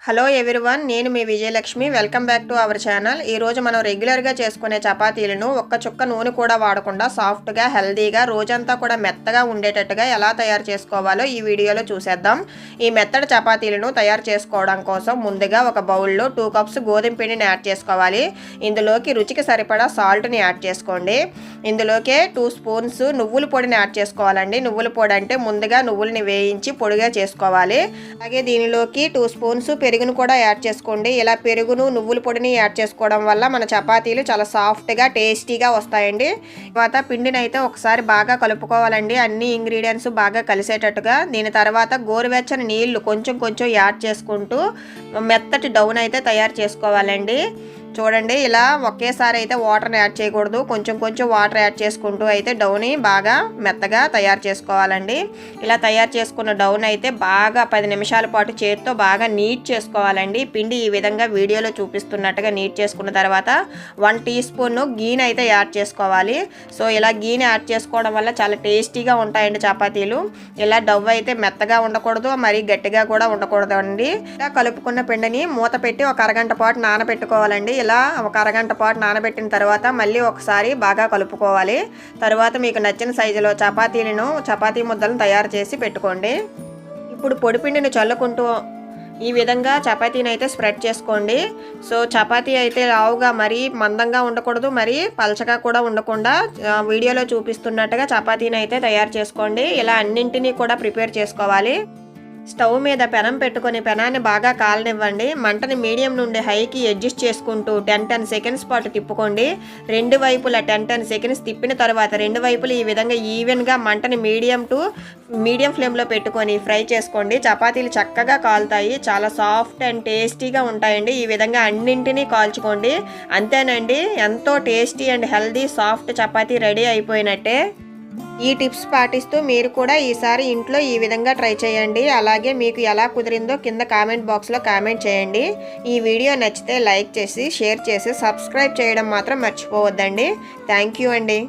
Hello everyone, నేను మీ Vijayalakshmi. Welcome back to our channel. ఈరోజు మనం రెగ్యులర్గా చేసుకునే చపాతీలను ఒక్క చుక్క నూనె కూడా వాడకుండా సాఫ్ట్గా, హెల్దీగా, రోజంతా కూడా మెత్తగా ఉండేటట్టుగా ఎలా తయారు చేసుకోవాలో ఈ వీడియోలో చూసేద్దాం. ఈ మెత్తడి చపాతీలను తయారు చేసుకోవడం కోసం ముందుగా ఒక బౌల్లో 2 కప్స్ గోధుమ పిండిని యాడ్ చేసుకోవాలి. ఇందులోకి రుచికి సరిపడా సాల్ట్ని యాడ్ చేసుకోండి. ఇందులోకి 2 స్పూన్స్ నువ్వుల పొడిని యాడ్ చేసుకోవాలండి. నువ్వుల పొడి అంటే ముందుగా నువ్వుల్ని వేయించి పొడిగా చేసుకోవాలి. అలాగే దీనిలోకి 2 స్పూన్స్ పెరుగును కూడా యాడ్ చేసుకోండి. ఇలా పెరుగును, నువ్వుల పొడిని యాడ్ చేసుకోవడం వల్ల మన చపాతీలు చాలా సాఫ్ట్గా, టేస్టీగా వస్తాయండి. తర్వాత పిండిని అయితే ఒకసారి బాగా కలుపుకోవాలండి, అన్ని ఇంగ్రీడియంట్స్ బాగా కలిసేటట్టుగా. దీని తర్వాత గోరువెచ్చని నీళ్లు కొంచెం కొంచెం యాడ్ చేసుకుంటూ మెత్తటి డౌన్ అయితే తయారు చేసుకోవాలండి. చూడండి, ఇలా ఒకేసారి అయితే వాటర్ని యాడ్ చేయకూడదు, కొంచెం కొంచెం వాటర్ యాడ్ చేసుకుంటూ అయితే డౌని బాగా మెత్తగా తయారు చేసుకోవాలండి. ఇలా తయారు చేసుకున్న డౌన్ అయితే బాగా 10 నిమిషాల పాటు చేతితో బాగా నీట్ చేసుకోవాలండి. పిండి ఈ విధంగా వీడియోలో చూపిస్తున్నట్టుగా నీట్ చేసుకున్న తర్వాత 1 టీ స్పూన్ గీని అయితే యాడ్ చేసుకోవాలి. సో ఇలా గీని యాడ్ చేసుకోవడం వల్ల చాలా టేస్టీగా ఉంటాయండి చపాతీలు. ఇలా డవ్ అయితే మెత్తగా ఉండకూడదు, మరీ గట్టిగా కూడా ఉండకూడదు అండి. ఇలా కలుపుకున్న పిండిని మూత పెట్టి ఒక అరగంట పాటు నానబెట్టుకోవాలండి. ఇలా ఒక అరగంట పాటు నానబెట్టిన తర్వాత మళ్ళీ ఒకసారి బాగా కలుపుకోవాలి. తర్వాత మీకు నచ్చిన సైజులో చపాతీ ముద్దలను తయారు చేసి పెట్టుకోండి. ఇప్పుడు పొడిపిండిని చల్లుకుంటూ ఈ విధంగా చపాతీని అయితే స్ప్రెడ్ చేసుకోండి. సో చపాతీ అయితే లావుగా మరీ మందంగా ఉండకూడదు, మరీ పలచగా కూడా ఉండకుండా వీడియోలో చూపిస్తున్నట్టుగా చపాతీని అయితే తయారు చేసుకోండి. ఇలా అన్నింటినీ కూడా ప్రిపేర్ చేసుకోవాలి. స్టవ్ మీద పెనం పెట్టుకొని పెనాన్ని బాగా కాలనివ్వండి. మంటని మీడియం నుండి హైకి అడ్జస్ట్ చేసుకుంటూ 10 సెకండ్స్ పాటు తిప్పుకోండి. రెండు వైపులా 10 సెకండ్స్ తిప్పిన తర్వాత రెండు వైపులు ఈ విధంగా ఈవెన్గా మంటని మీడియం ఫ్లేమ్లో పెట్టుకొని ఫ్రై చేసుకోండి. చపాతీలు చక్కగా కాలుతాయి, చాలా సాఫ్ట్ అండ్ టేస్టీగా ఉంటాయండి. ఈ విధంగా అన్నింటినీ కాల్చుకోండి. అంతేనండి, ఎంతో tasty and healthy soft chapati ready అయిపోయినట్టే. ఈ టిప్స్ పాటిస్తూ మీరు కూడా ఈసారి ఇంట్లో ఈ విధంగా ట్రై చేయండి. అలాగే మీకు ఎలా కుదిరిందో కింద కామెంట్ బాక్స్లో కామెంట్ చేయండి. ఈ వీడియో నచ్చితే లైక్ చేసి, షేర్ చేసి, సబ్స్క్రైబ్ చేయడం మాత్రం మర్చిపోవద్దండి. థ్యాంక్ యూ అండి.